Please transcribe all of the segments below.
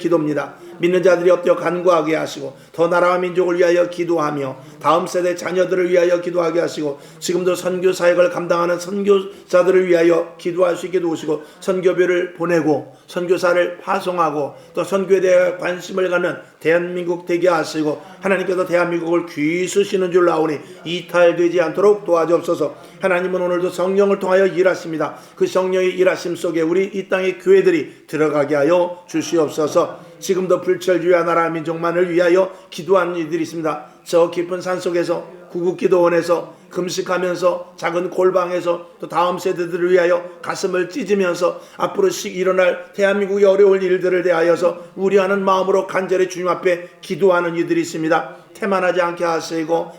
기도입니다. 믿는 자들이 엎드려 간구하게 하시고 더 나라와 민족을 위하여 기도하며 다음 세대 자녀들을 위하여 기도하게 하시고 지금도 선교 사역을 감당하는 선교사들을 위하여 기도할 수 있게 도우시고 선교비를 보내고 선교사를 파송하고 또 선교에 대해 관심을 갖는 대한민국 되게 하시고 하나님께서 대한민국을 귀수시는 줄 아오니 이탈되지 않도록 도와주옵소서. 하나님은 오늘도 성령을 통하여 일하십니다. 그 성령의 일하심 속에 우리 이 땅의 교회들이 들어가게 하여 주시옵소서. 지금도 불철주야 나라 민족만을 위하여 기도하는 이들이 있습니다. 저 깊은 산속에서 구국기도원에서 금식하면서 작은 골방에서 또 다음 세대들을 위하여 가슴을 찢으면서 앞으로 일어날 대한민국의 어려운 일들을 대하여서 우려하는 마음으로 간절히 주님 앞에 기도하는 이들이 있습니다. 태만하지 않게 하시고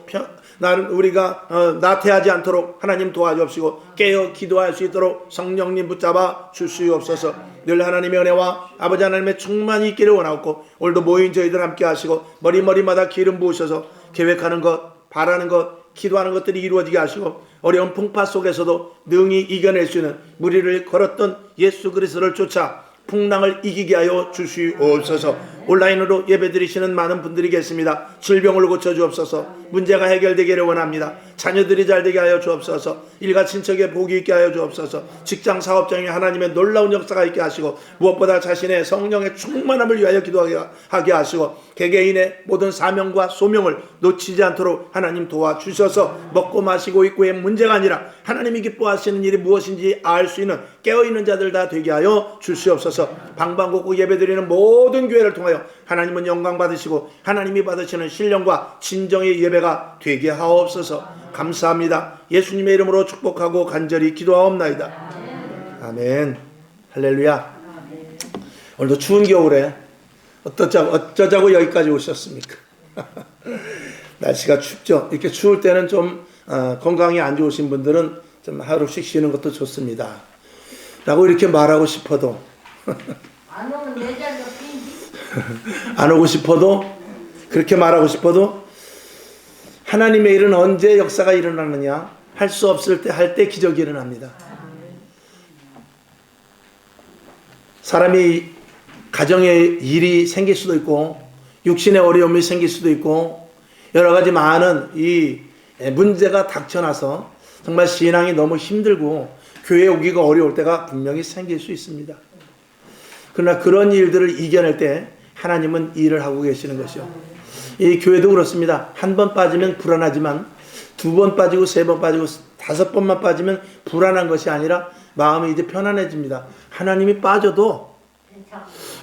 우리가 나태하지 않도록 하나님 도와주옵시고 깨어 기도할 수 있도록 성령님 붙잡아 주시옵소서. 늘 하나님의 은혜와 아버지 하나님의 충만이 있기를 원하고 오늘도 모인 저희들 함께 하시고 머리마다 기름 부으셔서 계획하는 것, 바라는 것, 기도하는 것들이 이루어지게 하시고 어려운 풍파 속에서도 능히 이겨낼 수 있는 무리를 걸었던 예수 그리스도를 쫓아 풍랑을 이기게 하여 주시옵소서. 온라인으로 예배드리시는 많은 분들이 계십니다. 질병을 고쳐주옵소서. 문제가 해결되기를 원합니다. 자녀들이 잘되게 하여 주옵소서. 일가 친척에 복이 있게 하여 주옵소서. 직장 사업장에 하나님의 놀라운 역사가 있게 하시고 무엇보다 자신의 성령의 충만함을 위하여 기도하게 하시고 개개인의 모든 사명과 소명을 놓치지 않도록 하나님 도와주셔서 먹고 마시고 입고의 문제가 아니라 하나님이 기뻐하시는 일이 무엇인지 알 수 있는 깨어있는 자들 다 되게 하여 주시옵소서. 방방곡곡 예배드리는 모든 교회를 통하여 하나님은 영광 받으시고 하나님이 받으시는 신령과 진정의 예배가 되게 하옵소서. 감사합니다. 예수님의 이름으로 축복하고 간절히 기도하옵나이다. 아멘. 할렐루야. 오늘도 추운 겨울에 어쩌자고 여기까지 오셨습니까? 날씨가 춥죠. 이렇게 추울 때는 좀 건강이 안 좋으신 분들은 좀 하루씩 쉬는 것도 좋습니다. 라고 이렇게 말하고 싶어도 안 오면 내 자리가 빈디. 안 오고 싶어도 그렇게 말하고 싶어도 하나님의 일은 언제 역사가 일어나느냐? 할 수 없을 때 할 때 기적이 일어납니다. 사람이 가정에 일이 생길 수도 있고 육신의 어려움이 생길 수도 있고 여러 가지 많은 이 문제가 닥쳐나서 정말 신앙이 너무 힘들고 교회에 오기가 어려울 때가 분명히 생길 수 있습니다. 그러나 그런 일들을 이겨낼 때 하나님은 일을 하고 계시는 것이요. 이 교회도 그렇습니다. 한 번 빠지면 불안하지만 두 번 빠지고 세 번 빠지고 다섯 번만 빠지면 불안한 것이 아니라 마음이 이제 편안해집니다. 하나님이 빠져도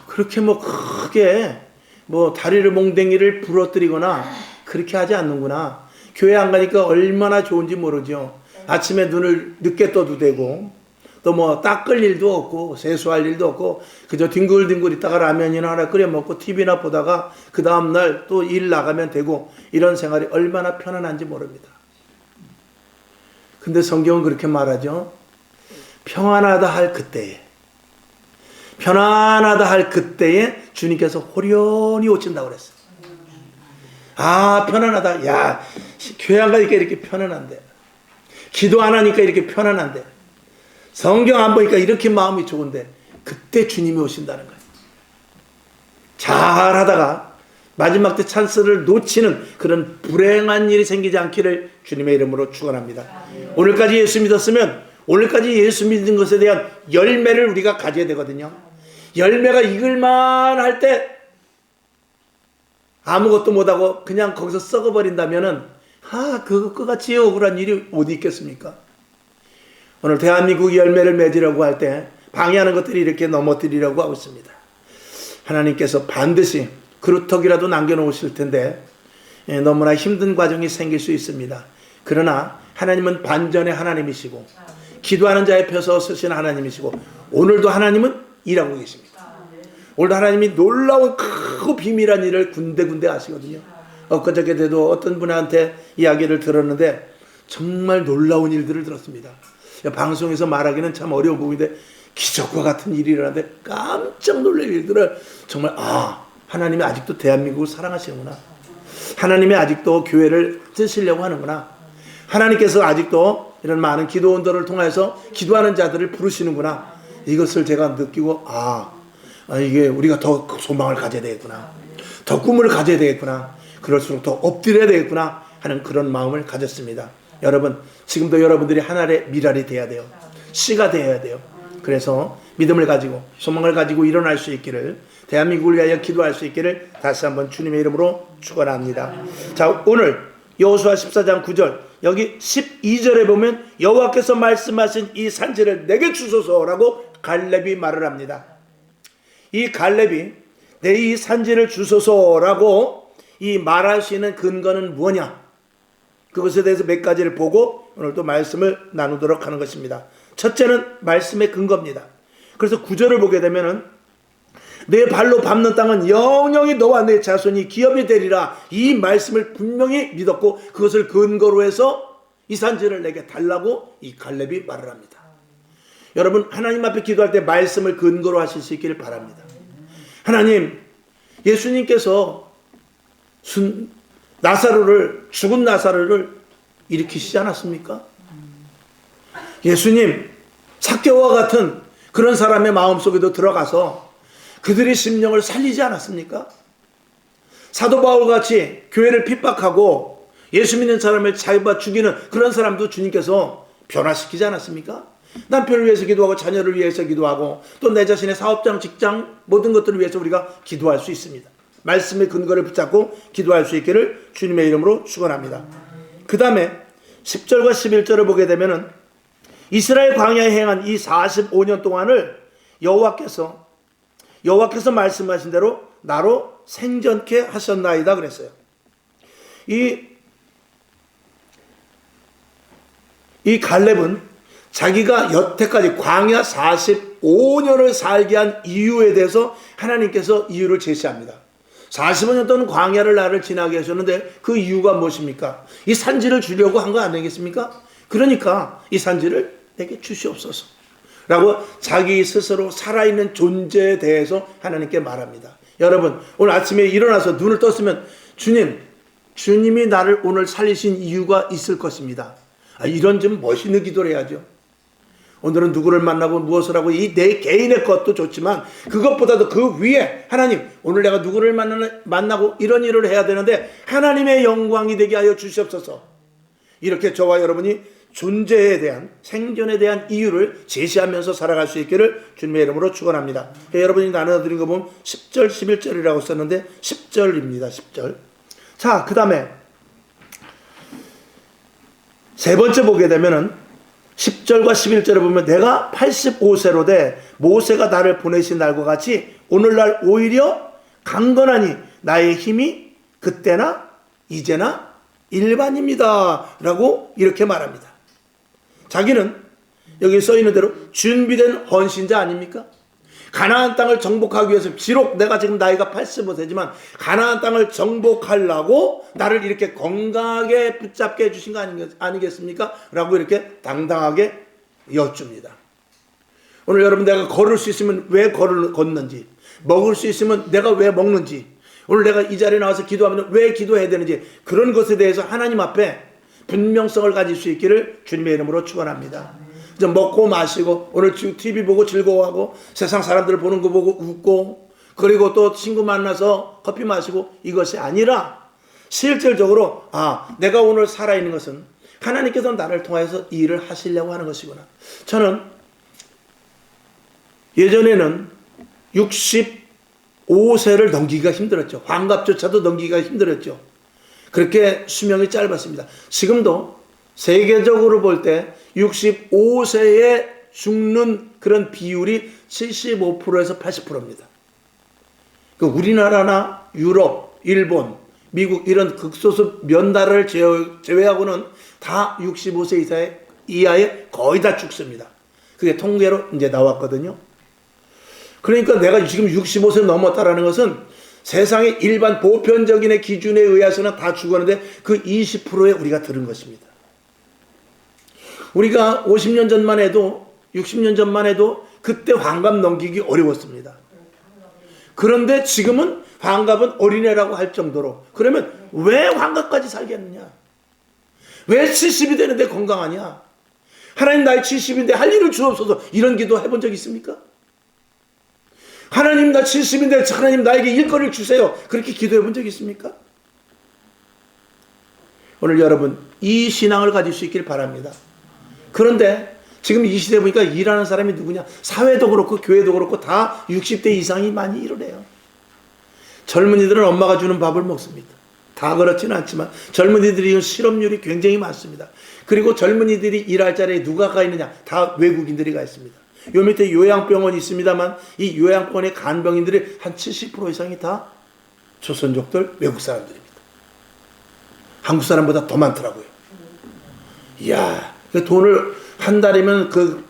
그렇게 크게 다리를 몽댕이를 부러뜨리거나 그렇게 하지 않는구나. 교회 안 가니까 얼마나 좋은지 모르죠. 아침에 눈을 늦게 떠도 되고 또 닦을 일도 없고 세수할 일도 없고 그저 뒹굴뒹굴 있다가 라면이나 하나 끓여 먹고 TV나 보다가 그 다음날 또 일 나가면 되고 이런 생활이 얼마나 편안한지 모릅니다. 근데 성경은 그렇게 말하죠. 평안하다 할 그때에 편안하다 할 그때에 주님께서 호련히 오신다고 그랬어요. 아 편안하다. 야 교회 안 가니까 이렇게 편안한데 기도 안 하니까 이렇게 편안한데 성경 안 보니까 이렇게 마음이 좋은데 그때 주님이 오신다는 거예요. 잘하다가 마지막 때 찬스를 놓치는 그런 불행한 일이 생기지 않기를 주님의 이름으로 축원합니다. 오늘까지 예수 믿었으면 오늘까지 예수 믿은 것에 대한 열매를 우리가 가져야 되거든요. 열매가 익을만 할 때 아무것도 못하고 그냥 거기서 썩어버린다면은 그것같이 억울한 일이 어디 있겠습니까? 오늘 대한민국이 열매를 맺으려고 할 때 방해하는 것들이 이렇게 넘어뜨리려고 하고 있습니다. 하나님께서 반드시 그루터기라도 남겨놓으실 텐데 너무나 힘든 과정이 생길 수 있습니다. 그러나 하나님은 반전의 하나님이시고 기도하는 자의 펴서 서신 하나님이시고 오늘도 하나님은 일하고 계십니다. 오늘도 하나님이 놀라운 크고 비밀한 일을 군데군데 하시거든요. 엊그저께도 어떤 분한테 이야기를 들었는데 정말 놀라운 일들을 들었습니다. 방송에서 말하기는 참 어려운 부분인데 기적과 같은 일이 일어나는데 깜짝 놀랄 일들을 정말 하나님이 아직도 대한민국을 사랑하시는구나. 하나님이 아직도 교회를 쓰시려고 하는구나. 하나님께서 아직도 이런 많은 기도 온도를 통해서 기도하는 자들을 부르시는구나. 이것을 제가 느끼고 이게 우리가 더 소망을 가져야 되겠구나, 더 꿈을 가져야 되겠구나, 그럴수록 더 엎드려야 되겠구나 하는 그런 마음을 가졌습니다. 여러분, 지금도 여러분들이 하나의 미랄이 돼야 돼요. 씨가 되어야 돼요. 그래서 믿음을 가지고 소망을 가지고 일어날 수 있기를, 대한민국을 위하여 기도할 수 있기를 다시 한번 주님의 이름으로 축원합니다. 자, 오늘 여호수아 14장 9절, 여기 12절에 보면 여호와께서 말씀하신 이 산지를 내게 주소서라고 갈렙이 말을 합니다. 이 갈렙이 내 이 산지를 주소서라고 이 말할 수 있는 근거는 뭐냐, 그것에 대해서 몇 가지를 보고 오늘 또 말씀을 나누도록 하는 것입니다. 첫째는 말씀의 근거입니다. 그래서 9절을 보게 되면은 내 발로 밟는 땅은 영영이 너와 내 자손이 기업이 되리라, 이 말씀을 분명히 믿었고 그것을 근거로 해서 이 산지를 내게 달라고 이 갈렙이 말을 합니다. 여러분, 하나님 앞에 기도할 때 말씀을 근거로 하실 수 있기를 바랍니다. 하나님, 예수님께서 죽은 나사로를 일으키시지 않았습니까? 예수님, 삭개오와 같은 그런 사람의 마음속에도 들어가서 그들의 심령을 살리지 않았습니까? 사도 바울같이 교회를 핍박하고 예수 믿는 사람을 잡아 죽이는 그런 사람도 주님께서 변화시키지 않았습니까? 남편을 위해서 기도하고 자녀를 위해서 기도하고 또 내 자신의 사업장, 직장, 모든 것들을 위해서 우리가 기도할 수 있습니다. 말씀의 근거를 붙잡고 기도할 수 있기를 주님의 이름으로 축원합니다. 그 다음에 10절과 11절을 보게 되면은 이스라엘 광야에 행한 이 45년 동안을 여호와께서 말씀하신 대로 나로 생전케 하셨나이다 그랬어요. 이 갈렙은 자기가 여태까지 광야 45년을 살게 한 이유에 대해서 하나님께서 이유를 제시합니다. 45년 동안 광야를 나를 지나게 하셨는데 그 이유가 무엇입니까? 이 산지를 주려고 한 거 아니겠습니까? 그러니까 이 산지를 내게 주시옵소서 라고 자기 스스로 살아있는 존재에 대해서 하나님께 말합니다. 여러분, 오늘 아침에 일어나서 눈을 떴으면 주님이 나를 오늘 살리신 이유가 있을 것입니다. 이런 좀 멋있는 기도를 해야죠. 오늘은 누구를 만나고 무엇을 하고 이 내 개인의 것도 좋지만 그것보다도 그 위에 하나님, 오늘 내가 누구를 만나고 이런 일을 해야 되는데 하나님의 영광이 되게 하여 주시옵소서. 이렇게 저와 여러분이 존재에 대한, 생존에 대한 이유를 제시하면서 살아갈 수 있기를 주님의 이름으로 축원합니다. 여러분이 나눠드린 거 보면 10절 11절이라고 썼는데 10절입니다. 10절. 자, 그 다음에 세 번째 보게 되면은 10절과 11절에 보면 내가 85세로 돼 모세가 나를 보내신 날과 같이 오늘날 오히려 강건하니 나의 힘이 그때나 이제나 일반입니다 라고 이렇게 말합니다. 자기는 여기 써있는 대로 준비된 헌신자 아닙니까? 가나안 땅을 정복하기 위해서, 비록 내가 지금 나이가 85세지만 가나안 땅을 정복하려고 나를 이렇게 건강하게 붙잡게 해주신 거 아니겠습니까? 라고 이렇게 당당하게 여쭙니다. 오늘 여러분, 내가 걸을 수 있으면 왜 걷는지, 먹을 수 있으면 내가 왜 먹는지, 오늘 내가 이 자리에 나와서 기도하면 왜 기도해야 되는지, 그런 것에 대해서 하나님 앞에 분명성을 가질 수 있기를 주님의 이름으로 축원합니다. 먹고 마시고 오늘 TV 보고 즐거워하고 세상 사람들 보는 거 보고 웃고 그리고 또 친구 만나서 커피 마시고 이것이 아니라 실질적으로 내가 오늘 살아있는 것은 하나님께서 나를 통해서 이 일을 하시려고 하는 것이구나. 저는 예전에는 65세를 넘기기가 힘들었죠. 환갑조차도 넘기기가 힘들었죠. 그렇게 수명이 짧았습니다. 지금도 세계적으로 볼 때 65세에 죽는 그런 비율이 75%에서 80%입니다. 우리나라나 유럽, 일본, 미국 이런 극소수 몇 나라를 제외하고는 다 65세 이하에 거의 다 죽습니다. 그게 통계로 이제 나왔거든요. 그러니까 내가 지금 65세 넘었다라는 것은 세상의 일반 보편적인 기준에 의해서는 다 죽었는데 그 20%에 우리가 들은 것입니다. 우리가 50년 전만 해도 60년 전만 해도 그때 환갑 넘기기 어려웠습니다. 그런데 지금은 환갑은 어린애라고 할 정도로, 그러면 왜 환갑까지 살겠느냐? 왜 70이 되는데 건강하냐? 하나님 나이 70인데 할 일을 주옵소서, 이런 기도 해본 적 있습니까? 하나님 나 70인데 하나님 나에게 일거리를 주세요. 그렇게 기도해 본 적 있습니까? 오늘 여러분 이 신앙을 가질 수 있길 바랍니다. 그런데 지금 이 시대 보니까 일하는 사람이 누구냐? 사회도 그렇고 교회도 그렇고 다 60대 이상이 많이 이러네요. 젊은이들은 엄마가 주는 밥을 먹습니다. 다 그렇지는 않지만 젊은이들이 실업률이 굉장히 많습니다. 그리고 젊은이들이 일할 자리에 누가 가 있느냐? 다 외국인들이 가 있습니다. 요 밑에 요양병원이 있습니다만 이 요양병원의 간병인들이 한 70% 이상이 다 조선족들, 외국 사람들입니다. 한국 사람보다 더 많더라고요. 이야, 그 돈을 한 달이면 그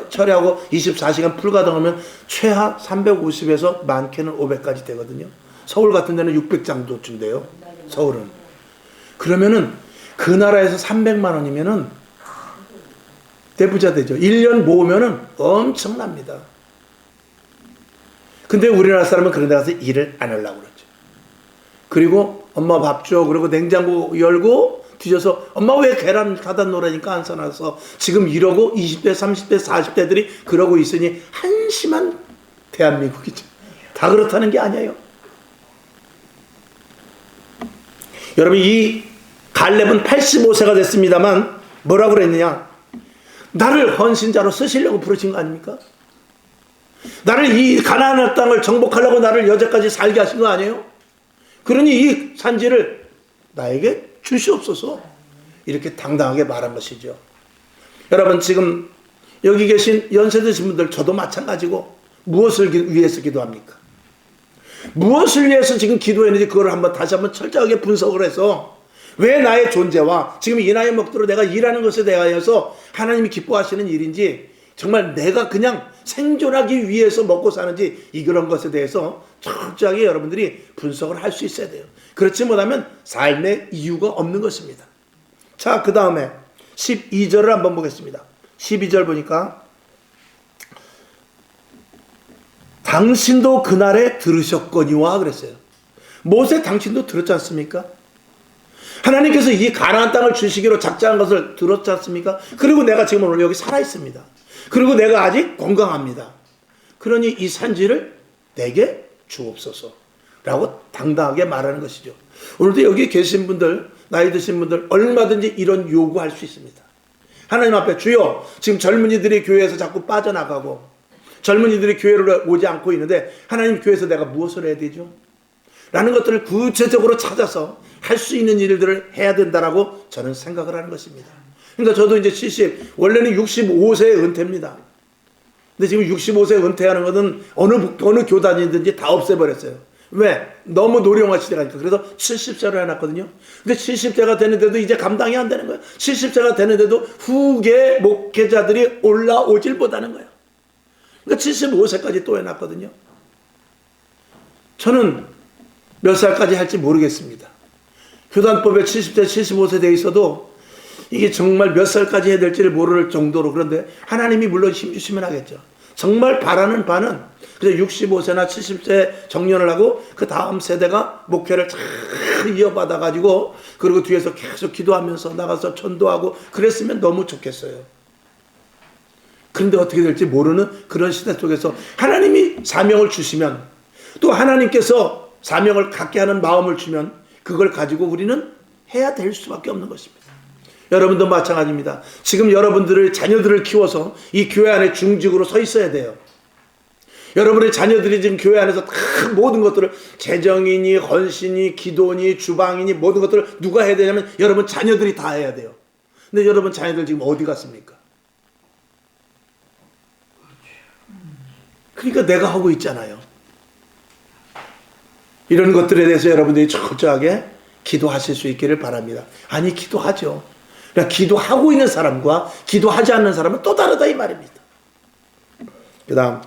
처리하고 24시간 풀가동하면 최하 350에서 많게는 500까지 되거든요. 서울 같은 데는 600 정도쯤 돼요. 서울은. 그러면은 그 나라에서 300만 원이면은 대부자 되죠. 1년 모으면은 엄청납니다. 근데 우리나라 사람은 그런 데 가서 일을 안 하려고 그러죠. 그리고 엄마 밥 줘. 그리고 냉장고 열고 뒤져서 엄마 왜 계란 사다 놓으라니까 안 사놔서 지금 이러고 20대, 30대, 40대들이 그러고 있으니 한심한 대한민국이죠. 다 그렇다는 게 아니에요. 여러분 이 갈렙은 85세가 됐습니다만 뭐라고 그랬느냐? 나를 헌신자로 쓰시려고 부르신 거 아닙니까? 나를 이 가나안 땅을 정복하려고 나를 여태까지 살게 하신 거 아니에요? 그러니 이 산지를 나에게 주시옵소서 이렇게 당당하게 말한 것이죠. 여러분 지금 여기 계신 연세 드신 분들 저도 마찬가지고 무엇을 위해서 기도합니까? 무엇을 위해서 지금 기도했는지 그걸 다시 한번 철저하게 분석을 해서 왜 나의 존재와 지금 이 나이 먹도록 내가 일하는 것에 대하여서 하나님이 기뻐하시는 일인지 정말 내가 그냥 생존하기 위해서 먹고 사는지 이런 것에 대해서 철저하게 여러분들이 분석을 할 수 있어야 돼요. 그렇지 못하면 삶의 이유가 없는 것입니다. 자, 그 다음에 12절을 한번 보겠습니다. 12절 보니까 당신도 그날에 들으셨거니와 그랬어요. 모세 당신도 들었지 않습니까? 하나님께서 이 가나안 땅을 주시기로 작정한 것을 들었지 않습니까? 그리고 내가 지금 오늘 여기 살아 있습니다. 그리고 내가 아직 건강합니다. 그러니 이 산지를 내게 주옵소서 라고 당당하게 말하는 것이죠. 오늘도 여기 계신 분들, 나이 드신 분들 얼마든지 이런 요구할 수 있습니다. 하나님 앞에 주여 지금 젊은이들이 교회에서 자꾸 빠져나가고 젊은이들이 교회로 오지 않고 있는데 하나님 교회에서 내가 무엇을 해야 되죠? 라는 것들을 구체적으로 찾아서 할 수 있는 일들을 해야 된다라고 저는 생각을 하는 것입니다. 그러니까 저도 이제 원래는 65세의 은퇴입니다. 근데 지금 65세 은퇴하는 것은 어느 교단이든지 다 없애버렸어요. 왜? 너무 노령화 시대가 니까. 그래서 70세로 해놨거든요. 근데 70세가 되는데도 이제 감당이 안 되는 거예요. 70세가 되는데도 후계 목회자들이 올라오질 못하는 거예요. 그러니까 75세까지 또 해놨거든요. 저는 몇 살까지 할지 모르겠습니다. 교단법에 70세, 75세 돼 있어도 이게 정말 몇 살까지 해야 될지를 모를 정도로 그런데 하나님이 물론 힘주시면 하겠죠. 정말 바라는 바는 그래서 65세나 70세 정년을 하고 그 다음 세대가 목회를 잘 이어받아 가지고 그리고 뒤에서 계속 기도하면서 나가서 전도하고 그랬으면 너무 좋겠어요. 그런데 어떻게 될지 모르는 그런 시대 속에서 하나님이 사명을 주시면 또 하나님께서 사명을 갖게 하는 마음을 주면 그걸 가지고 우리는 해야 될 수밖에 없는 것입니다. 여러분도 마찬가지입니다. 지금 여러분들의 자녀들을 키워서 이 교회 안에 중직으로 서 있어야 돼요. 여러분의 자녀들이 지금 교회 안에서 다 모든 것들을 재정이니 헌신이 기도니 주방이니 모든 것들을 누가 해야 되냐면 여러분 자녀들이 다 해야 돼요. 근데 여러분 자녀들 지금 어디 갔습니까? 그러니까 내가 하고 있잖아요. 이런 것들에 대해서 여러분들이 철저하게 기도하실 수 있기를 바랍니다. 아니 기도하죠. 그러니까 기도하고 있는 사람과 기도하지 않는 사람은 또 다르다 이 말입니다. 그 다음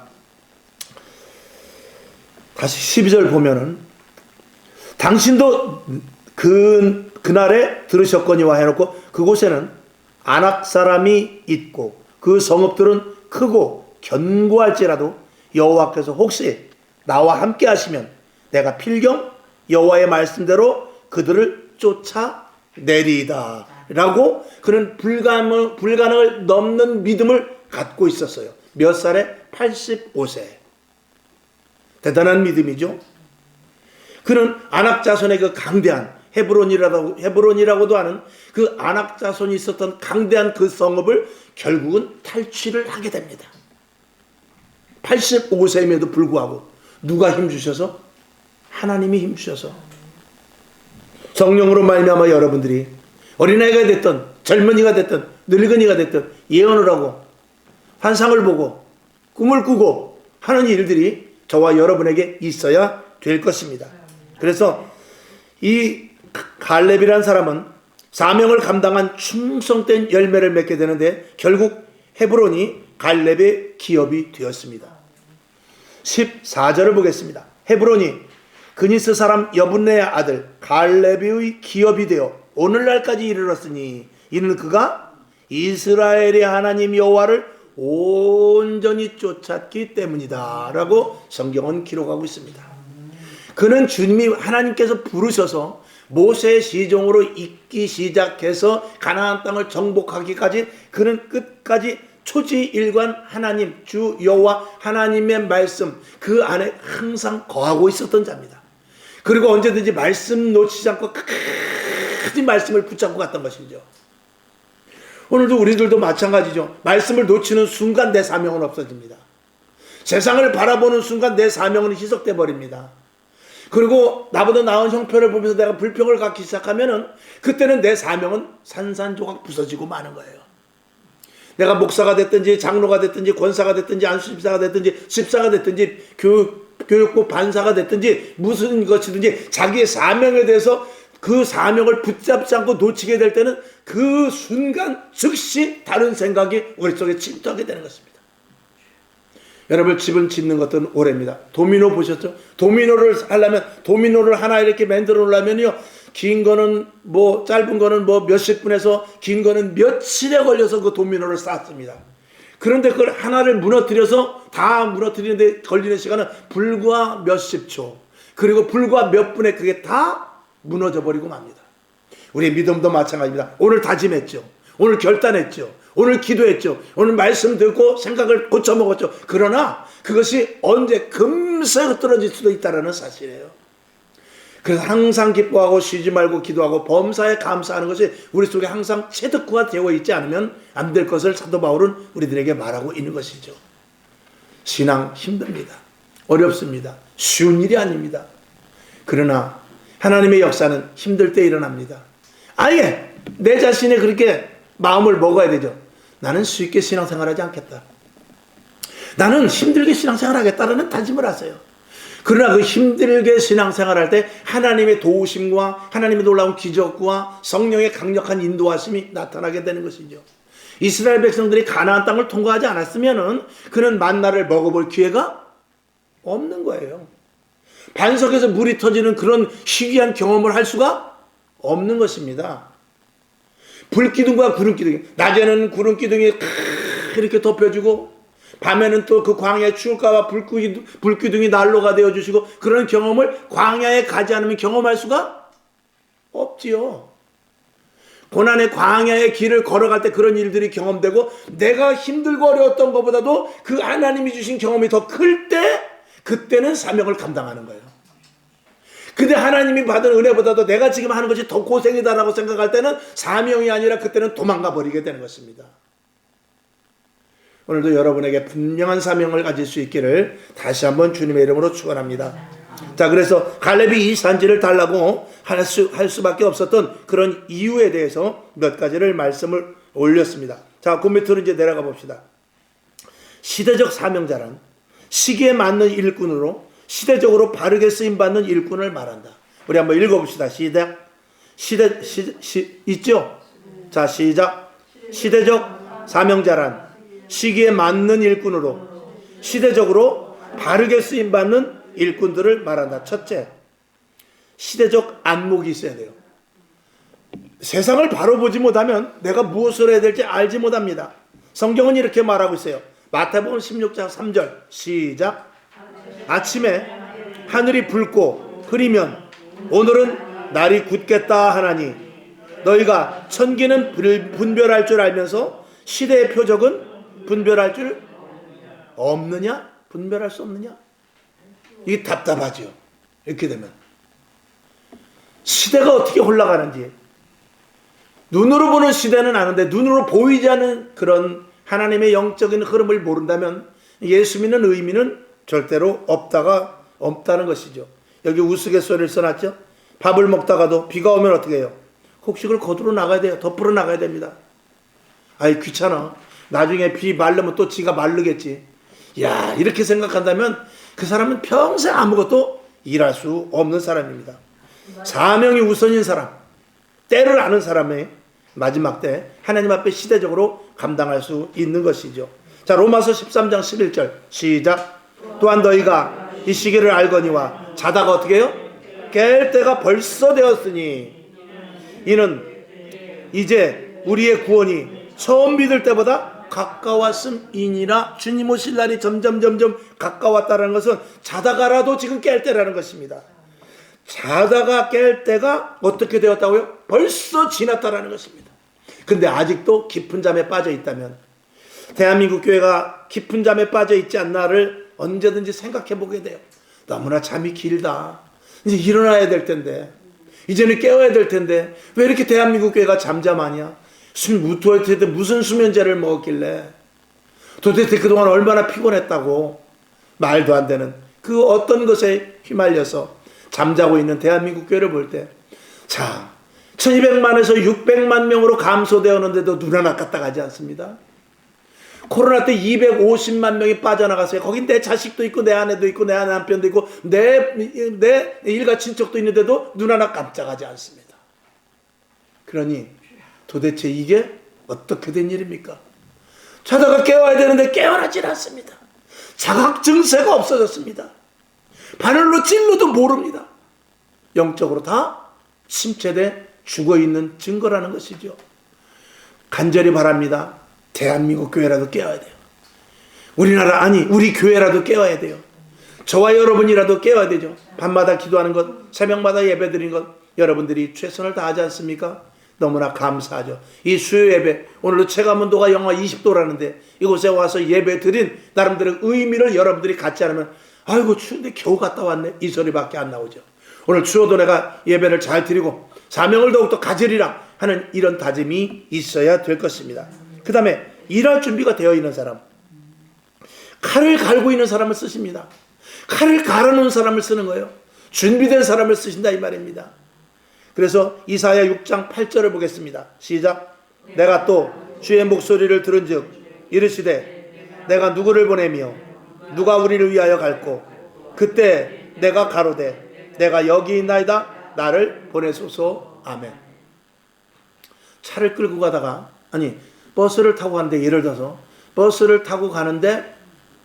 다시 12절 보면은 당신도 그날에 들으셨거니와 해놓고 그곳에는 아낙 사람이 있고 그 성읍들은 크고 견고할지라도 여호와께서 혹시 나와 함께 하시면 내가 필경 여호와의 말씀대로 그들을 쫓아내리이다 라고 그는 불가능을 넘는 믿음을 갖고 있었어요. 몇 살에? 85세. 대단한 믿음이죠. 그는 아낙 자손의 그 강대한 헤브론이라고도 하는 그 아낙 자손이 있었던 강대한 그 성읍을 결국은 탈취를 하게 됩니다. 85세임에도 불구하고 누가 힘주셔서? 하나님이 힘주셔서. 성령으로 말미암아 여러분들이 어린아이가 됐든 젊은이가 됐든 늙은이가 됐든 예언을 하고 환상을 보고 꿈을 꾸고 하는 일들이 저와 여러분에게 있어야 될 것입니다. 그래서 이 갈렙이라는 사람은 사명을 감당한 충성된 열매를 맺게 되는데 결국 헤브론이 갈렙의 기업이 되었습니다. 14절을 보겠습니다. 헤브론이 그니스 사람 여분네의 아들 갈렙의 기업이 되어 오늘날까지 이르렀으니 이는 그가 이스라엘의 하나님 여호와를 온전히 쫓았기 때문이다 라고 성경은 기록하고 있습니다. 그는 주님이 하나님께서 부르셔서 모세의 시종으로 있기 시작해서 가나안 땅을 정복하기까지 그는 끝까지 초지일관 하나님 주 여호와 하나님의 말씀 그 안에 항상 거하고 있었던 자입니다. 그리고 언제든지 말씀 놓치지 않고 끝까지 말씀을 붙잡고 갔던 것이죠. 오늘도 우리들도 마찬가지죠. 말씀을 놓치는 순간 내 사명은 없어집니다. 세상을 바라보는 순간 내 사명은 희석돼 버립니다. 그리고 나보다 나은 형편을 보면서 내가 불평을 갖기 시작하면은 그때는 내 사명은 산산조각 부서지고 마는 거예요. 내가 목사가 됐든지 장로가 됐든지 권사가 됐든지 안수집사가 됐든지 집사가 됐든지 교육부 반사가 됐든지 무슨 것이든지 자기의 사명에 대해서 그 사명을 붙잡지 않고 놓치게 될 때는 그 순간 즉시 다른 생각이 우리 속에 침투하게 되는 것입니다. 여러분 집을 짓는 것은 오래입니다. 도미노 보셨죠? 도미노를 하려면 도미노를 하나 이렇게 만들어 놓으려면요 긴 거는 뭐 짧은 거는 뭐 몇십 분에서 긴 거는 며칠에 걸려서 그 도미노를 쌓습니다. 그런데 그걸 하나를 무너뜨려서 다 무너뜨리는데 걸리는 시간은 불과 몇십 초 그리고 불과 몇 분에 그게 다 무너져 버리고 맙니다. 우리의 믿음도 마찬가지입니다. 오늘 다짐했죠. 오늘 결단했죠. 오늘 기도했죠. 오늘 말씀 듣고 생각을 고쳐먹었죠. 그러나 그것이 언제 금세 흐트러질 수도 있다는 사실이에요. 그래서 항상 기뻐하고 쉬지 말고 기도하고 범사에 감사하는 것이 우리 속에 항상 체득화 되어 있지 않으면 안 될 것을 사도 바울은 우리들에게 말하고 있는 것이죠. 신앙 힘듭니다. 어렵습니다. 쉬운 일이 아닙니다. 그러나 하나님의 역사는 힘들 때 일어납니다. 아예 내 자신에 그렇게 마음을 먹어야 되죠. 나는 쉽게 신앙생활하지 않겠다. 나는 힘들게 신앙생활하겠다라는 다짐을 하세요. 그러나 그 힘들게 신앙생활할 때 하나님의 도우심과 하나님의 놀라운 기적과 성령의 강력한 인도하심이 나타나게 되는 것이죠. 이스라엘 백성들이 가나안 땅을 통과하지 않았으면은 그는 만나를 먹어볼 기회가 없는 거예요. 반석에서 물이 터지는 그런 희귀한 경험을 할 수가 없는 것입니다. 불기둥과 구름기둥이 낮에는 구름기둥이 이렇게 덮여주고 밤에는 또 그 광야에 추울까봐 불기둥이 난로가 되어주시고 그런 경험을 광야에 가지 않으면 경험할 수가 없지요. 고난의 광야의 길을 걸어갈 때 그런 일들이 경험되고 내가 힘들고 어려웠던 것보다도 그 하나님이 주신 경험이 더 클 때 그때는 사명을 감당하는 거예요. 근데 하나님이 받은 은혜보다도 내가 지금 하는 것이 더 고생이다라고 생각할 때는 사명이 아니라 그때는 도망가 버리게 되는 것입니다. 오늘도 여러분에게 분명한 사명을 가질 수 있기를 다시 한번 주님의 이름으로 축원합니다. 자, 그래서 갈렙이 이 산지를 달라고 할 수밖에 없었던 그런 이유에 대해서 몇 가지를 말씀을 올렸습니다. 자, 그 밑으로 이제 내려가 봅시다. 시대적 사명자란 시기에 맞는 일꾼으로 시대적으로 바르게 쓰임받는 일꾼을 말한다. 우리 한번 읽어봅시다. 있죠? 자, 시작. 시대적 사명자란 시기에 맞는 일꾼으로 시대적으로 바르게 쓰임받는 일꾼들을 말한다. 첫째, 시대적 안목이 있어야 돼요. 세상을 바로 보지 못하면 내가 무엇을 해야 될지 알지 못합니다. 성경은 이렇게 말하고 있어요. 마태복음 16장 3절 시작. 아침에 하늘이 붉고 흐리면 오늘은 날이 굳겠다 하나니 너희가 천기는 분별할 줄 알면서 시대의 표적은 분별할 줄 없느냐? 분별할 수 없느냐? 이게 답답하죠. 이렇게 되면 시대가 어떻게 흘러가는지 눈으로 보는 시대는 아는데 눈으로 보이지 않는 그런 하나님의 영적인 흐름을 모른다면 예수 믿는 의미는 절대로 없다는 것이죠. 여기 우스갯소리를 써놨죠. 밥을 먹다가도 비가 오면 어떻게 해요? 곡식을 거두러 나가야 돼요. 덮으러 나가야 됩니다. 아이 귀찮아. 나중에 비 마르면 또 지가 마르겠지. 야, 이렇게 생각한다면 그 사람은 평생 아무것도 일할 수 없는 사람입니다. 사명이 우선인 사람, 때를 아는 사람의 마지막 때 하나님 앞에 시대적으로 감당할 수 있는 것이죠. 자, 로마서 13장 11절 시작. 또한 너희가 이 시기를 알거니와 자다가 어떻게 해요? 깰 때가 벌써 되었으니 이는 이제 우리의 구원이 처음 믿을 때보다 가까웠음이니라. 주님 오실 날이 점점 가까웠다는 것은 자다가라도 지금 깰 때라는 것입니다. 자다가 깰 때가 어떻게 되었다고요? 벌써 지났다라는 것입니다. 근데 아직도 깊은 잠에 빠져 있다면 대한민국 교회가 깊은 잠에 빠져 있지 않나를 언제든지 생각해 보게 돼요. 너무나 잠이 길다. 이제 일어나야 될 텐데, 이제는 깨워야 될 텐데 왜 이렇게 대한민국 교회가 잠잠하냐? 도대체 무슨 수면제를 먹었길래, 도대체 그동안 얼마나 피곤했다고. 말도 안 되는 그 어떤 것에 휘말려서 잠자고 있는 대한민국 교회를 볼 때, 자, 1200만에서 600만 명으로 감소되었는데도 눈 하나 까딱 하지 않습니다. 코로나 때 250만 명이 빠져나갔어요. 거긴 내 자식도 있고 내 아내도 있고 내 남편도 있고 내 일가 친척도 있는데도 눈 하나 깜짝하지 않습니다. 그러니 도대체 이게 어떻게 된 일입니까? 자다가 깨워야 되는데 깨어나질 않습니다. 자각 증세가 없어졌습니다. 바늘로 찔러도 모릅니다. 영적으로 다 침체돼 죽어있는 증거라는 것이죠. 간절히 바랍니다. 대한민국 교회라도 깨워야 돼요. 우리나라, 아니 우리 교회라도 깨워야 돼요. 저와 여러분이라도 깨워야 되죠. 밤마다 기도하는 것, 새벽마다 예배드리는 것, 여러분들이 최선을 다하지 않습니까? 너무나 감사하죠. 이 수요 예배, 오늘도 체감온도가 영하 20도라는데 이곳에 와서 예배 드린 나름대로 의미를 여러분들이 갖지 않으면 아이고 추운데 겨우 갔다 왔네, 이 소리밖에 안 나오죠. 오늘 추워도 내가 예배를 잘 드리고 사명을 더욱더 가지리라 하는 이런 다짐이 있어야 될 것입니다. 그 다음에 일할 준비가 되어 있는 사람, 칼을 갈고 있는 사람을 쓰십니다. 칼을 갈아놓은 사람을 쓰는 거예요. 준비된 사람을 쓰신다 이 말입니다. 그래서 이사야 6장 8절을 보겠습니다. 시작. 내가 또 주의 목소리를 들은즉 이르시되 내가 누구를 보내며 누가 우리를 위하여 갈고 그때 내가 가로되 내가 여기 있나이다 나를 보내소서. 아멘. 차를 끌고 가다가, 아니 버스를 타고 가는데, 예를 들어서 버스를 타고 가는데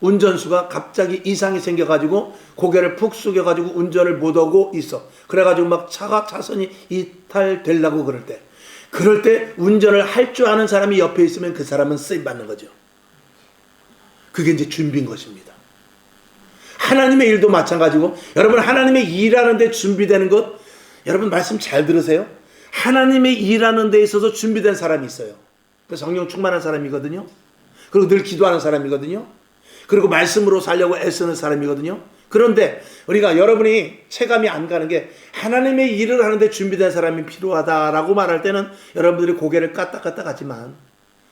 운전수가 갑자기 이상이 생겨가지고 고개를 푹 숙여가지고 운전을 못하고 있어. 그래가지고 막 차선이 이탈되려고 그럴 때 운전을 할 줄 아는 사람이 옆에 있으면 그 사람은 쓰임받는 거죠. 그게 이제 준비인 것입니다. 하나님의 일도 마찬가지고, 여러분 하나님의 일하는 데 준비되는 것, 여러분 말씀 잘 들으세요. 하나님의 일하는 데 있어서 준비된 사람이 있어요. 그 성령 충만한 사람이거든요. 그리고 늘 기도하는 사람이거든요. 그리고 말씀으로 살려고 애쓰는 사람이거든요. 그런데 우리가, 여러분이 체감이 안 가는 게, 하나님의 일을 하는데 준비된 사람이 필요하다라고 말할 때는 여러분들이 고개를 까딱까딱 하지만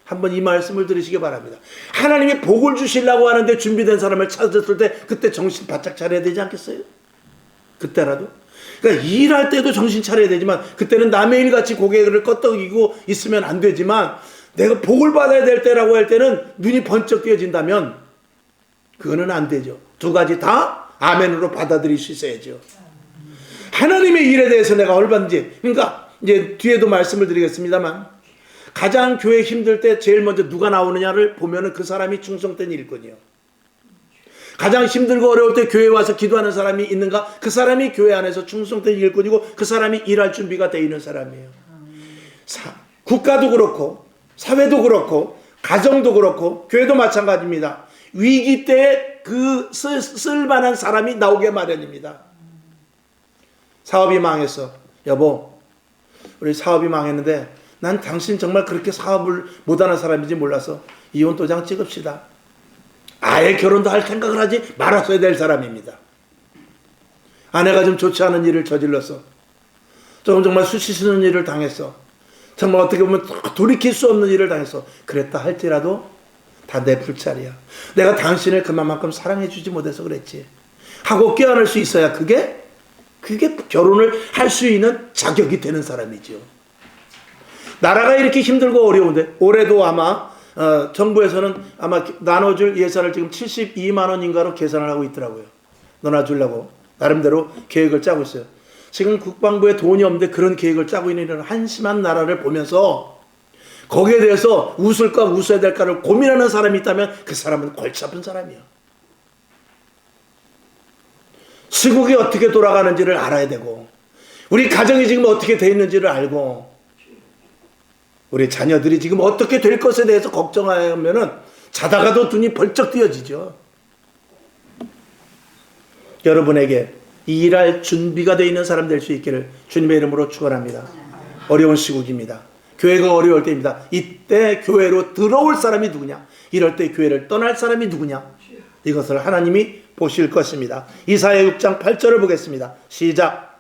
한번 이 말씀을 들으시기 바랍니다. 하나님이 복을 주시려고 하는데 준비된 사람을 찾았을 때 그때 정신 바짝 차려야 되지 않겠어요? 그때라도. 그러니까 일할 때도 정신 차려야 되지만 그때는 남의 일같이 고개를 끄덕이고 있으면 안 되지만, 내가 복을 받아야 될 때라고 할 때는 눈이 번쩍 띄어진다면 그거는 안 되죠. 두 가지 다 아멘으로 받아들일 수 있어야죠. 하나님의 일에 대해서 내가 얼마든지, 그러니까 이제 뒤에도 말씀을 드리겠습니다만, 가장 교회 힘들 때 제일 먼저 누가 나오느냐를 보면은 그 사람이 충성된 일꾼이요. 가장 힘들고 어려울 때 교회에 와서 기도하는 사람이 있는가? 그 사람이 교회 안에서 충성된 일꾼이고 그 사람이 일할 준비가 되어 있는 사람이에요. 국가도 그렇고 사회도 그렇고 가정도 그렇고 교회도 마찬가지입니다. 위기 때 그 쓸만한 사람이 나오게 마련입니다. 사업이 망했어. 여보, 우리 사업이 망했는데 난 당신 정말 그렇게 사업을 못하는 사람인지 몰라서 이혼 도장 찍읍시다. 아예 결혼도 할 생각을 하지 말았어야 될 사람입니다. 아내가 좀 좋지 않은 일을 저질렀어. 정말 수치스러운 일을 당했어. 정말 어떻게 보면 돌이킬 수 없는 일을 당했어. 그랬다 할지라도 다 내 불찰이야. 내가 당신을 그만큼 사랑해 주지 못해서 그랬지 하고 깨어날 수 있어야 그게 결혼을 할 수 있는 자격이 되는 사람이죠. 나라가 이렇게 힘들고 어려운데 올해도 아마 정부에서는 아마 나눠줄 예산을 지금 72만 원인가로 계산을 하고 있더라고요. 나눠주려고 나름대로 계획을 짜고 있어요. 지금 국방부에 돈이 없는데 그런 계획을 짜고 있는 이런 한심한 나라를 보면서 거기에 대해서 웃을까 웃어야 될까를 고민하는 사람이 있다면 그 사람은 골치 아픈 사람이에요. 시국이 어떻게 돌아가는지를 알아야 되고 우리 가정이 지금 어떻게 돼 있는지를 알고 우리 자녀들이 지금 어떻게 될 것에 대해서 걱정하면은 자다가도 눈이 벌쩍 뜨여지죠. 여러분에게 일할 준비가 되어 있는 사람 될 수 있기를 주님의 이름으로 축원합니다. 어려운 시국입니다. 교회가 어려울 때입니다. 이때 교회로 들어올 사람이 누구냐? 이럴 때 교회를 떠날 사람이 누구냐? 이것을 하나님이 보실 것입니다. 이사야 6장 8절을 보겠습니다. 시작.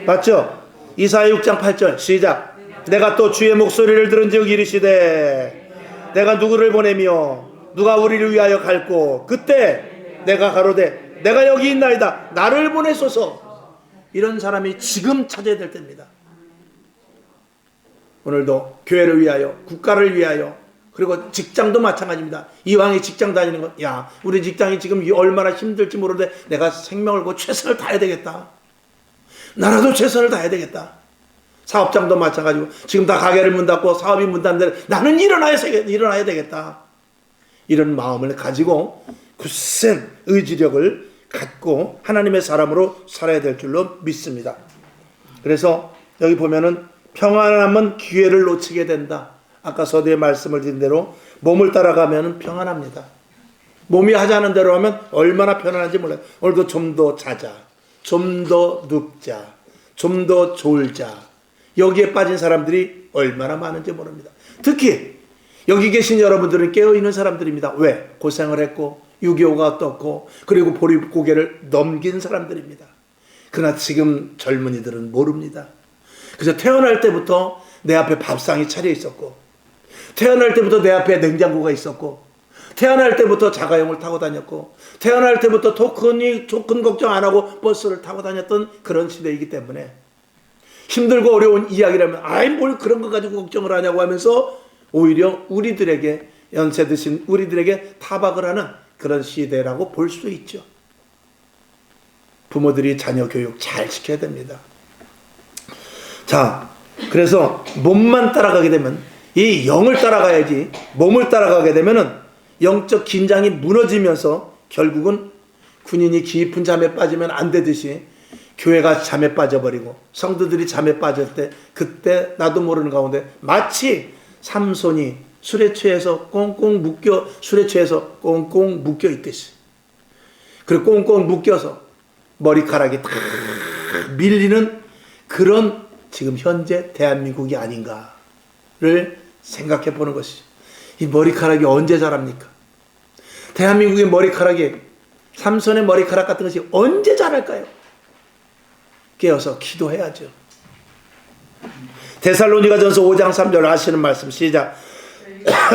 맞죠? 이사야 6장 8절 시작. 내가 또 주의 목소리를 들은즉 이르시되 내가 누구를 보내며 누가 우리를 위하여 갈고 그때 내가 가로되 내가 여기 있나이다 나를 보내소서. 이런 사람이 지금 찾아야 될 때입니다. 오늘도 교회를 위하여 국가를 위하여 그리고 직장도 마찬가지입니다. 이왕에 직장 다니는 것, 야 우리 직장이 지금 얼마나 힘들지 모르는데 내가 생명을 걸고 최선을 다해야 되겠다. 나라도 최선을 다해야 되겠다. 사업장도 마찬가지고 지금 다 가게를 문 닫고 사업이 문 닫는데 나는 일어나야 되겠다. 이런 마음을 가지고 굳센 의지력을 갖고 하나님의 사람으로 살아야 될 줄로 믿습니다. 그래서 여기 보면은 평안함은 기회를 놓치게 된다. 아까 서두에 말씀을 드린 대로 몸을 따라가면 평안합니다. 몸이 하자는 대로 하면 얼마나 편안한지 몰라요. 오늘도 좀 더 자자, 좀 더 눕자, 좀 더 졸자. 여기에 빠진 사람들이 얼마나 많은지 모릅니다. 특히 여기 계신 여러분들은 깨어있는 사람들입니다. 왜? 고생을 했고 6.25가 떴고 그리고 보릿고개를 넘긴 사람들입니다. 그러나 지금 젊은이들은 모릅니다. 그래서 태어날 때부터 내 앞에 밥상이 차려 있었고 태어날 때부터 내 앞에 냉장고가 있었고 태어날 때부터 자가용을 타고 다녔고 태어날 때부터 토큰 걱정 안 하고 버스를 타고 다녔던 그런 시대이기 때문에 힘들고 어려운 이야기라면 아이 뭘 그런 거 가지고 걱정을 하냐고 하면서 오히려 우리들에게 연세 드신 우리들에게 타박을 하는 그런 시대라고 볼 수 있죠. 부모들이 자녀 교육 잘 시켜야 됩니다. 자, 그래서 몸만 따라가게 되면 이 영을 따라가야지 몸을 따라가게 되면은 영적 긴장이 무너지면서 결국은 군인이 깊은 잠에 빠지면 안 되듯이 교회가 잠에 빠져버리고 성도들이 잠에 빠질 때 그때 나도 모르는 가운데 마치 삼손이 술에 취해서 꽁꽁 묶여 있듯이 그리고 꽁꽁 묶여서 머리카락이 다 밀리는 그런 지금 현재 대한민국이 아닌가를 생각해 보는 것이죠. 이 머리카락이 언제 자랍니까? 대한민국의 머리카락이 삼손의 머리카락 같은 것이 언제 자랄까요? 깨어서 기도해야죠. 데살로니가전서 5장 3절 하시는 말씀 시작.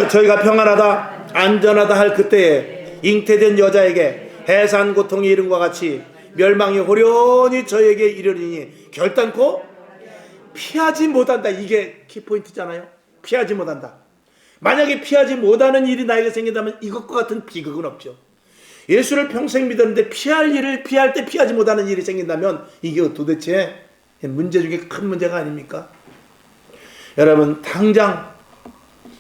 저희가 평안하다 안전하다 할 그때에 잉태된 여자에게 해산 고통이 이른과 같이 멸망이 호련히 저에게 이르리니 결단코 피하지 못한다. 이게 키포인트잖아요. 피하지 못한다. 만약에 피하지 못하는 일이 나에게 생긴다면 이것과 같은 비극은 없죠. 예수를 평생 믿었는데 피할 때 피하지 못하는 일이 생긴다면 이게 도대체 문제 중에 큰 문제가 아닙니까? 여러분 당장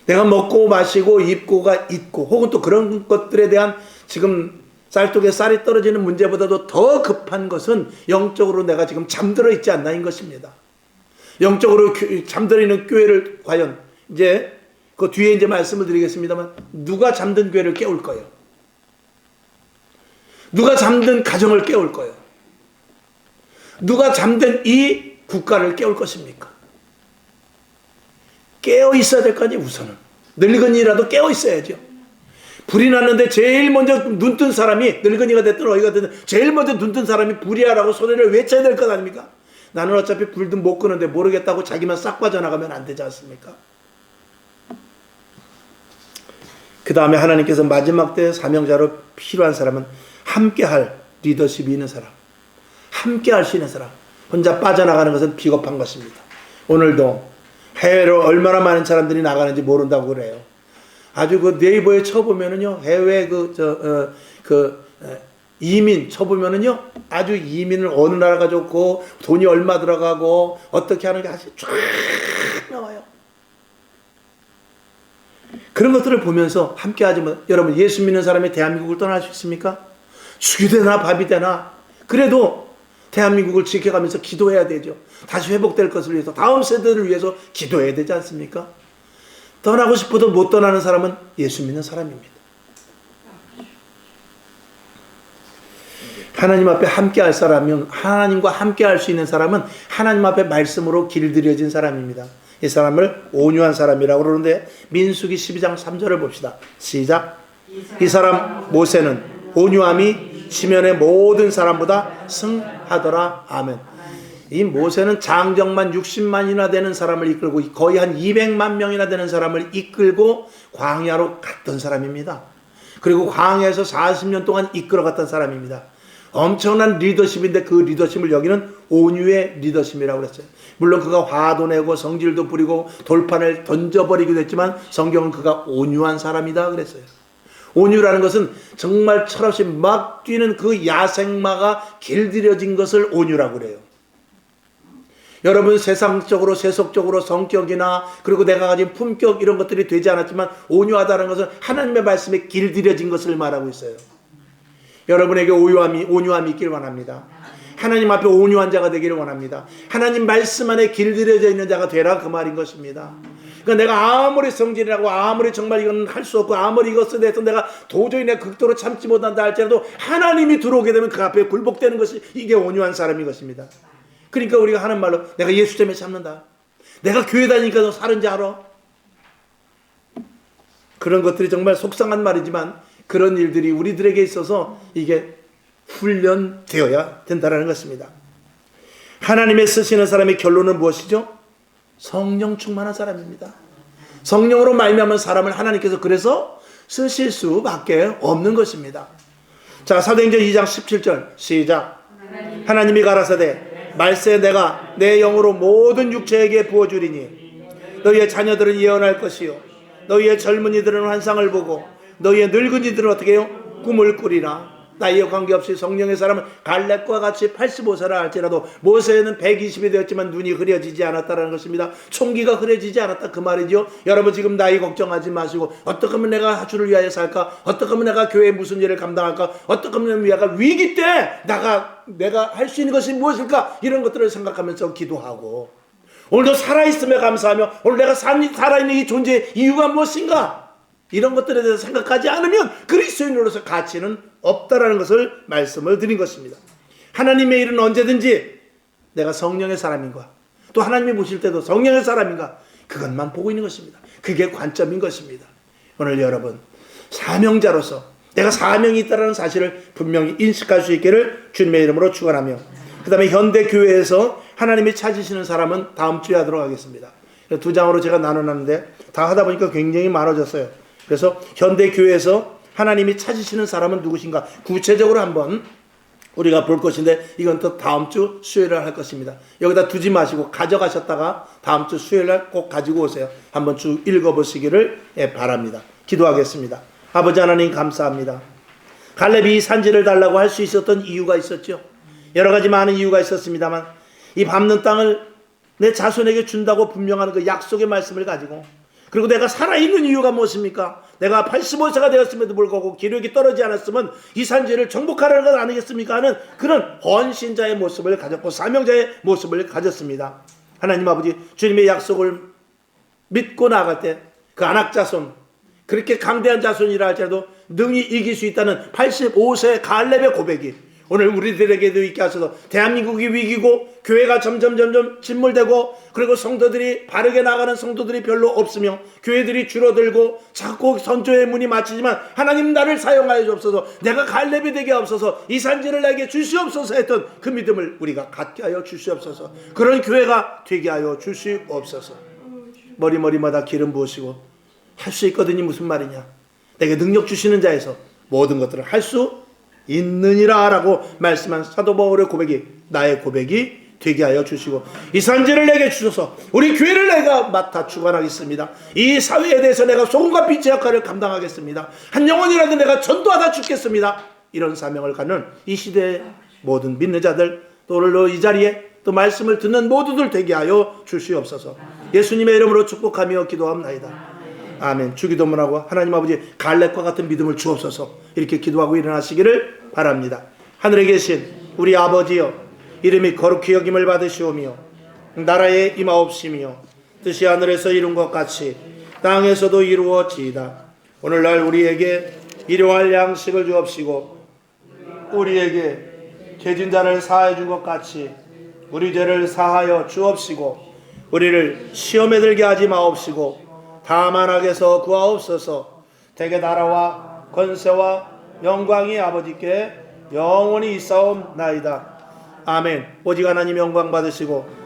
내가 먹고 마시고 입고가 있고 혹은 또 그런 것들에 대한 지금 쌀독에 쌀이 떨어지는 문제보다도 더 급한 것은 영적으로 내가 지금 잠들어 있지 않나인 것입니다. 영적으로 잠들어 있는 교회를 과연 이제 그 뒤에 이제 말씀을 드리겠습니다만 누가 잠든 교회를 깨울 거예요? 누가 잠든 가정을 깨울 거예요? 누가 잠든 이 국가를 깨울 것입니까? 깨어 있어야 될 거 아니에요. 우선은 늙은이라도 깨어 있어야죠. 불이 났는데 제일 먼저 눈 뜬 사람이, 늙은이가 됐든 어이가 됐든 제일 먼저 눈 뜬 사람이 불이야라고 소리를 외쳐야 될 것 아닙니까? 나는 어차피 불도 못 끄는데 모르겠다고 자기만 싹 빠져나가면 안 되지 않습니까? 그 다음에 하나님께서 마지막 때 사명자로 필요한 사람은 함께할 리더십이 있는 사람, 함께할 수 있는 사람. 혼자 빠져나가는 것은 비겁한 것입니다. 오늘도 해외로 얼마나 많은 사람들이 나가는지 모른다고 그래요. 아주 그 네이버에 쳐보면은요, 해외 이민 쳐보면은요, 아주 이민을 어느 나라가 좋고 돈이 얼마 들어가고 어떻게 하는 게 아주 쫙 나와요. 그런 것들을 보면서 함께 하지만, 여러분, 예수 믿는 사람이 대한민국을 떠날 수 있습니까? 죽이 되나 밥이 되나, 그래도 대한민국을 지켜가면서 기도해야 되죠. 다시 회복될 것을 위해서, 다음 세대를 위해서 기도해야 되지 않습니까? 떠나고 싶어도 못 떠나는 사람은 예수 믿는 사람입니다. 하나님 앞에 함께 할 사람은, 하나님과 함께 할 수 있는 사람은 하나님 앞에 말씀으로 길들여진 사람입니다. 이 사람을 온유한 사람이라고 그러는데, 민수기 12장 3절을 봅시다. 시작. 이 사람 모세는 온유함이 지면의 모든 사람보다 승하더라. 아멘. 이 모세는 장정만 60만이나 되는 사람을 이끌고, 거의 한 200만 명이나 되는 사람을 이끌고 광야로 갔던 사람입니다. 그리고 광야에서 40년 동안 이끌어갔던 사람입니다. 엄청난 리더십인데, 그 리더십을 여기는 온유의 리더십이라고 그랬어요. 물론 그가 화도 내고 성질도 부리고 돌판을 던져버리기도 했지만, 성경은 그가 온유한 사람이다 그랬어요. 온유라는 것은 정말 철없이 막 뛰는 그 야생마가 길들여진 것을 온유라고 그래요. 여러분, 세상적으로 세속적으로 성격이나 그리고 내가 가진 품격 이런 것들이 되지 않았지만, 온유하다는 것은 하나님의 말씀에 길들여진 것을 말하고 있어요. 여러분에게 온유함이 있기를 원합니다. 하나님 앞에 온유한 자가 되기를 원합니다. 하나님 말씀 안에 길들여져 있는 자가 되라, 그 말인 것입니다. 그러니까 내가 아무리 성질이라고, 아무리 정말 이건 할 수 없고, 아무리 이것에 대해서 내가 도저히 내 극도로 참지 못한다 할지라도 하나님이 들어오게 되면 그 앞에 굴복되는 것이, 이게 온유한 사람인 것입니다. 그러니까 우리가 하는 말로, 내가 예수 때문에 참는다, 내가 교회 다니니까 너 사는지 알아, 그런 것들이 정말 속상한 말이지만, 그런 일들이 우리들에게 있어서 이게 훈련되어야 된다는 것입니다. 하나님의 쓰시는 사람의 결론은 무엇이죠? 성령 충만한 사람입니다. 성령으로 말미암은 사람을 하나님께서 그래서 쓰실 수밖에 없는 것입니다. 자, 사도행전 2장 17절 시작. 하나님이 가라사대 말세 내가 내 영으로 모든 육체에게 부어주리니 너희의 자녀들은 예언할 것이요 너희의 젊은이들은 환상을 보고 너희의 늙은이들은 어떻게 해요? 꿈을 꾸리라. 나이에 관계없이 성령의 사람은 갈렙과 같이 85세라 할지라도 모세는 120이 되었지만 눈이 흐려지지 않았다는 것입니다. 총기가 흐려지지 않았다, 그 말이죠. 여러분, 지금 나이 걱정하지 마시고, 어떻게 하면 내가 주를 위하여 살까? 어떻게 하면 내가 교회에 무슨 일을 감당할까? 어떻게 하면 내가 위기 때 내가 할 수 있는 것이 무엇일까? 이런 것들을 생각하면서 기도하고, 오늘도 살아있음에 감사하며, 오늘 내가 살아있는 이 존재의 이유가 무엇인가? 이런 것들에 대해서 생각하지 않으면 그리스도인으로서 가치는 없다라는 것을 말씀을 드린 것입니다. 하나님의 일은 언제든지 내가 성령의 사람인가, 또 하나님이 보실 때도 성령의 사람인가, 그것만 보고 있는 것입니다. 그게 관점인 것입니다. 오늘 여러분, 사명자로서 내가 사명이 있다는 사실을 분명히 인식할 수 있기를 주님의 이름으로 축원하며, 그 다음에 현대교회에서 하나님이 찾으시는 사람은 다음 주에 하도록 하겠습니다. 두 장으로 제가 나눠놨는데 다 하다 보니까 굉장히 많아졌어요. 그래서 현대교회에서 하나님이 찾으시는 사람은 누구신가 구체적으로 한번 우리가 볼 것인데, 이건 또 다음 주 수요일에 할 것입니다. 여기다 두지 마시고 가져가셨다가 다음 주 수요일날 꼭 가지고 오세요. 한번 쭉 읽어보시기를 바랍니다. 기도하겠습니다. 아버지 하나님, 감사합니다. 갈렙이 이 산지를 달라고 할 수 있었던 이유가 있었죠. 여러 가지 많은 이유가 있었습니다만, 이 밟는 땅을 내 자손에게 준다고 분명한 그 약속의 말씀을 가지고, 그리고 내가 살아있는 이유가 무엇입니까? 내가 85세가 되었음에도 불구하고 기력이 떨어지지 않았으면 이 산지를 정복하라는 것 아니겠습니까? 하는 그런 헌신자의 모습을 가졌고 사명자의 모습을 가졌습니다. 하나님 아버지, 주님의 약속을 믿고 나아갈 때 그 안악자손, 그렇게 강대한 자손이라 할지라도 능히 이길 수 있다는 85세 갈렙의 고백이 오늘 우리들에게도 있게 하셔서 대한민국이 위기고 교회가 점점 침몰되고 그리고 성도들이 바르게 나가는 성도들이 별로 없으며 교회들이 줄어들고 자꾸 선조의 문이 막히지만 하나님 나를 사용하여 주옵소서, 내가 갈렙이 되게 하옵소서, 이 산지를 내게 주시옵소서 했던 그 믿음을 우리가 갖게 하여 주시옵소서. 그런 교회가 되게 하여 주시옵소서. 머리마다 기름 부으시고 할 수 있거든이 무슨 말이냐, 내게 능력 주시는 자에서 모든 것들을 할 수 있느니라 라고 말씀한 사도 바울의 고백이 나의 고백이 되게 하여 주시고 이 산지를 내게 주셔서 우리 교회를 내가 맡아 주관하겠습니다. 이 사회에 대해서 내가 소금과 빛의 역할을 감당하겠습니다. 한 영혼이라도 내가 전도하다 죽겠습니다. 이런 사명을 갖는 이 시대의 모든 믿는 자들, 또 오늘도 이 자리에 또 말씀을 듣는 모두들 되게 하여 주시옵소서. 예수님의 이름으로 축복하며 기도합나이다. 아멘. 주기도문하고 하나님 아버지 갈렙과 같은 믿음을 주옵소서. 이렇게 기도하고 일어나시기를 바랍니다. 하늘에 계신 우리 아버지여, 이름이 거룩히 여김을 받으시오며 나라에 임하옵시며 뜻이 하늘에서 이룬 것 같이 땅에서도 이루어지이다. 오늘날 우리에게 일용할 양식을 주옵시고 우리에게 죄진 자를 사하여 준 것 같이 우리 죄를 사하여 주옵시고 우리를 시험에 들게 하지 마옵시고 다만 악에서 구하옵소서. 대개 나라와 권세와 영광이 아버지께 영원히 있사옵나이다. 아멘. 오직 하나님 영광 받으시고